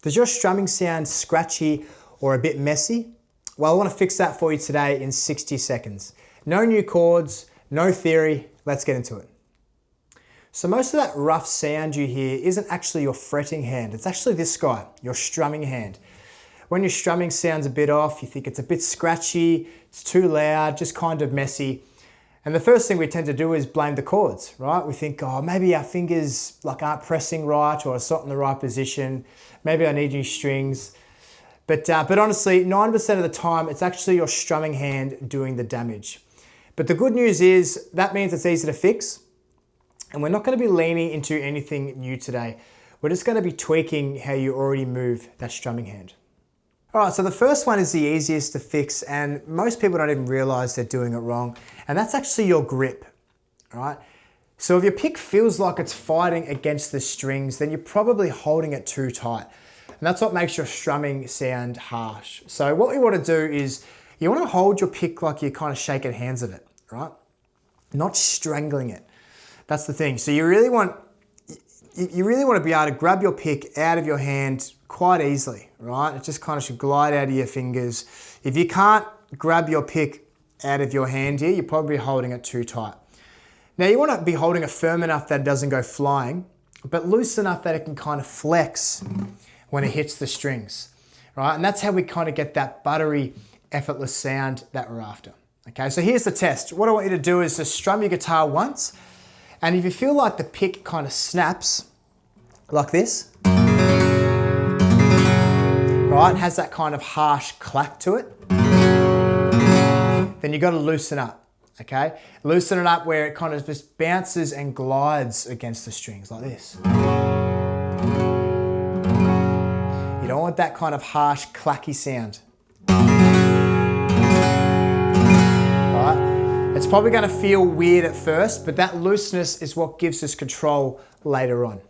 Does your strumming sound scratchy or a bit messy? Well, I want to fix that for you today in 60 seconds. No new chords, no theory, let's get into it. So most of that rough sound you hear isn't actually your fretting hand, it's actually this guy, your strumming hand. When your strumming sounds a bit off, you think it's a bit scratchy, it's too loud, just kind of messy. And the first thing we tend to do is blame the chords, right? We think, oh, maybe our fingers aren't pressing right, or it's not in the right position. Maybe I need new strings. But honestly, 90% of the time, it's actually your strumming hand doing the damage. But the good news is that means it's easy to fix. And we're not going to be leaning into anything new today. We're just going to be tweaking how you already move that strumming hand. All right, so the first one is the easiest to fix, and most people don't even realize they're doing it wrong. And that's actually your grip, all right? So if your pick feels like it's fighting against the strings, then you're probably holding it too tight. And that's what makes your strumming sound harsh. So what we want to do is you want to hold your pick like you're kind of shaking hands of it, right? Not strangling it. That's the thing. So you really want to be able to grab your pick out of your hand quite easily, right? It just kind of should glide out of your fingers. If you can't grab your pick out of your hand here, you're probably holding it too tight. Now you want to be holding it firm enough that it doesn't go flying, but loose enough that it can kind of flex when it hits the strings, right? And that's how we kind of get that buttery, effortless sound that we're after. Okay, so here's the test. What I want you to do is just strum your guitar once, and if you feel like the pick kind of snaps like this, right, has that kind of harsh clack to it, then you got to loosen up, okay? Loosen it up where it kind of just bounces and glides against the strings like this. You don't want that kind of harsh, clacky sound. Right? It's probably going to feel weird at first, but that looseness is what gives us control later on.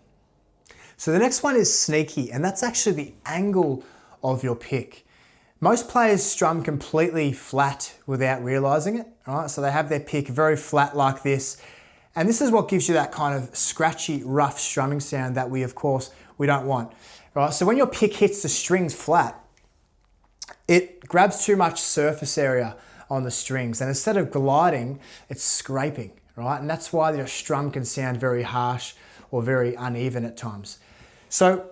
So the next one is sneaky, and that's actually the angle of your pick. Most players strum completely flat without realizing it, right? So they have their pick very flat like this, and this is what gives you that kind of scratchy, rough strumming sound that we don't want, right? So when your pick hits the strings flat, it grabs too much surface area on the strings, and instead of gliding, it's scraping, right? And that's why your strum can sound very harsh or very uneven at times. So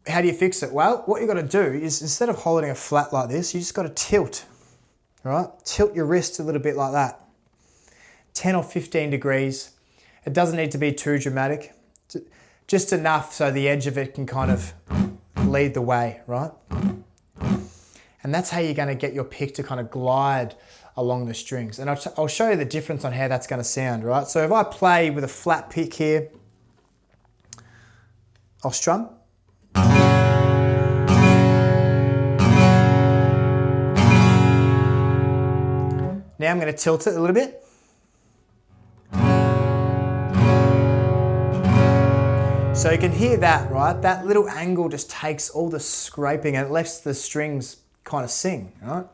how do you fix it? Well, what you got to do is instead of holding it flat like this, you just got to tilt, right? Tilt your wrist a little bit like that, 10 or 15 degrees. It doesn't need to be too dramatic, just enough so the edge of it can kind of lead the way, right? And that's how you're going to get your pick to kind of glide along the strings. And I'll show you the difference on how that's going to sound, right? So if I play with a flat pick here, I'll strum. Now I'm going to tilt it a little bit. So you can hear that, right? That little angle just takes all the scraping and it lets the strings kind of sing, right?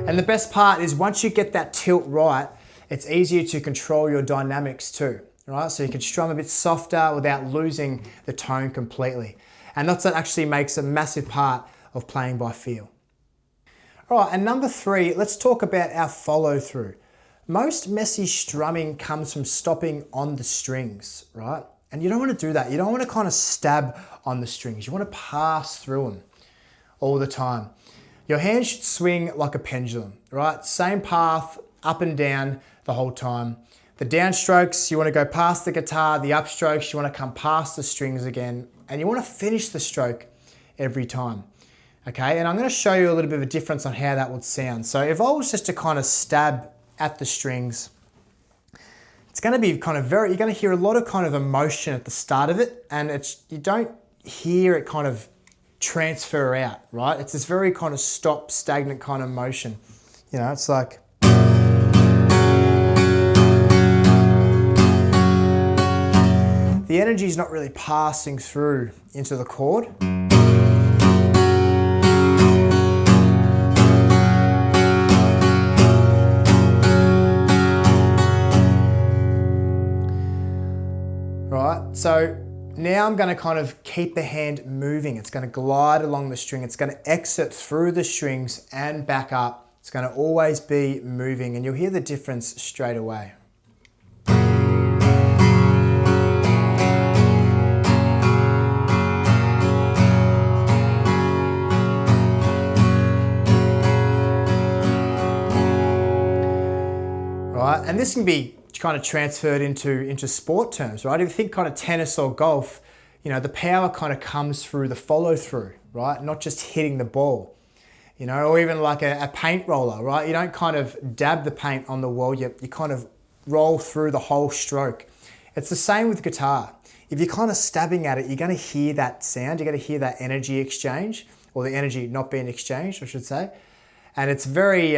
And the best part is once you get that tilt right, it's easier to control your dynamics too, right? So you can strum a bit softer without losing the tone completely. And that's what actually makes a massive part of playing by feel. All right, and number 3, let's talk about our follow through. Most messy strumming comes from stopping on the strings, right? And you don't want to do that. You don't want to kind of stab on the strings. You want to pass through them all the time. Your hand should swing like a pendulum, right? Same path, up and down the whole time. The downstrokes, you want to go past the guitar. The upstrokes, you want to come past the strings again. And you want to finish the stroke every time. Okay, and I'm going to show you a little bit of a difference on how that would sound. So if I was just to kind of stab at the strings, it's going to be kind of you're going to hear a lot of kind of emotion at the start of it, and you don't hear it kind of transfer out, right? It's this very kind of stop, stagnant kind of motion. You know, it's like... the energy is not really passing through into the chord. Right, so Now I'm gonna kind of keep the hand moving. It's gonna glide along the string. It's gonna exit through the strings and back up. It's gonna always be moving, and you'll hear the difference straight away. Right, and this can be kind of transferred into sport terms, right? If you think kind of tennis or golf, you know, the power kind of comes through the follow through, right? Not just hitting the ball, you know, or even like a paint roller, right? You don't kind of dab the paint on the wall, you kind of roll through the whole stroke. It's the same with guitar. If you're kind of stabbing at it, you're gonna hear that sound, you're gonna hear that energy exchange, or the energy not being exchanged, I should say. And it's very,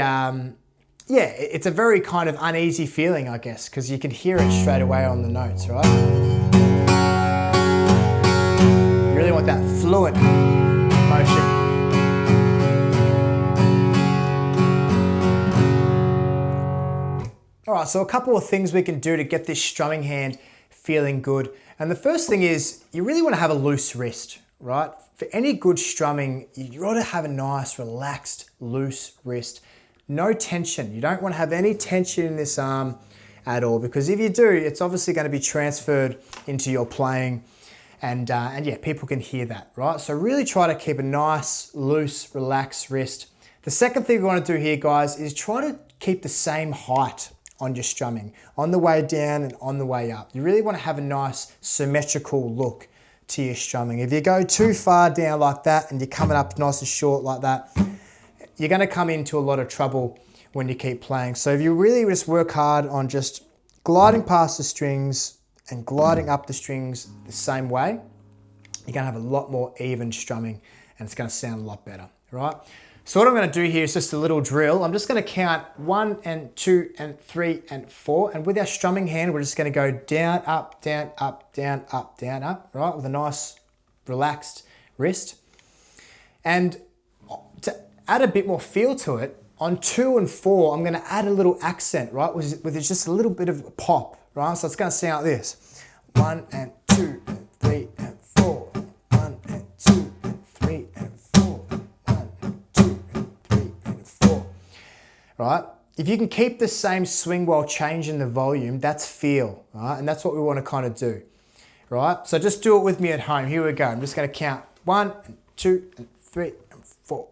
yeah, it's a very kind of uneasy feeling, I guess, because you can hear it straight away on the notes, right? You really want that fluent motion. All right, so a couple of things we can do to get this strumming hand feeling good. And the first thing is you really want to have a loose wrist, right? For any good strumming, you ought to have a nice, relaxed, loose wrist. No tension. You don't want to have any tension in this arm at all, because if you do, it's obviously going to be transferred into your playing, and yeah, people can hear that, right? So really try to keep a nice, loose, relaxed wrist. The second thing we want to do here, guys, is try to keep the same height on your strumming, on the way down and on the way up. You really want to have a nice symmetrical look to your strumming. If you go too far down like that and you're coming up nice and short like that, you're going to come into a lot of trouble when you keep playing. So if you really just work hard on just gliding past the strings and gliding up the strings the same way, you're going to have a lot more even strumming, and it's going to sound a lot better, right? So what I'm going to do here is just a little drill. I'm just going to count 1 and 2 and 3 and 4, and with our strumming hand, we're just going to go down, up, down, up, down, up, down, up, right? With a nice relaxed wrist. And to add a bit more feel to it, on 2 and 4, I'm gonna add a little accent, right? With just a little bit of pop, right? So it's gonna sound like this. 1 and 2 and 3 and 4. 1 and 2 and 3 and 4. 1 and 2 and 3 and 4. Right? If you can keep the same swing while changing the volume, that's feel, right? And that's what we wanna kind of do, right? So just do it with me at home. Here we go. I'm just gonna count 1 and 2 and 3 and 4.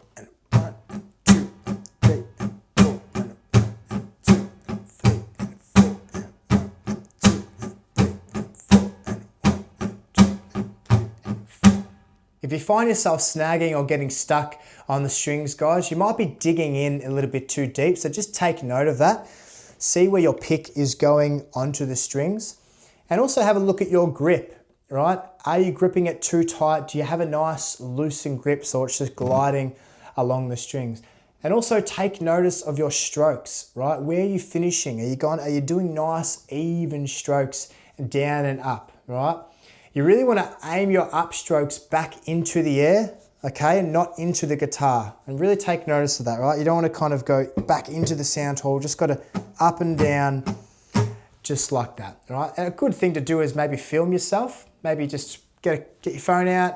If you find yourself snagging or getting stuck on the strings, guys, you might be digging in a little bit too deep. So just take note of that. See where your pick is going onto the strings, and also have a look at your grip, right? Are you gripping it too tight? Do you have a nice loosened grip so it's just gliding along the strings? And also take notice of your strokes, right? Where are you finishing? Are you doing nice even strokes down and up, right? You really want to aim your upstrokes back into the air, okay, and not into the guitar. And really take notice of that, right? You don't want to kind of go back into the sound hole, just got to up and down, just like that, right? And a good thing to do is maybe film yourself, maybe just get your phone out,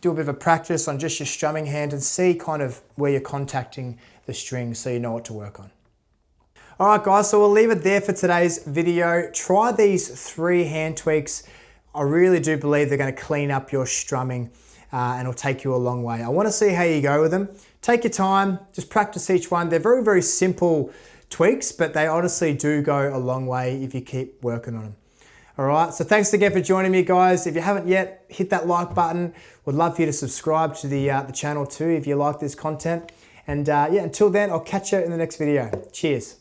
do a bit of a practice on just your strumming hand and see kind of where you're contacting the strings so you know what to work on. All right, guys, so we'll leave it there for today's video. Try these 3 hand tweaks. I really do believe they're going to clean up your strumming and it'll take you a long way. I want to see how you go with them. Take your time, just practice each one. They're very, very simple tweaks, but they honestly do go a long way if you keep working on them. All right, so thanks again for joining me, guys. If you haven't yet, hit that like button. Would love for you to subscribe to the channel too if you like this content. And yeah, until then, I'll catch you in the next video. Cheers.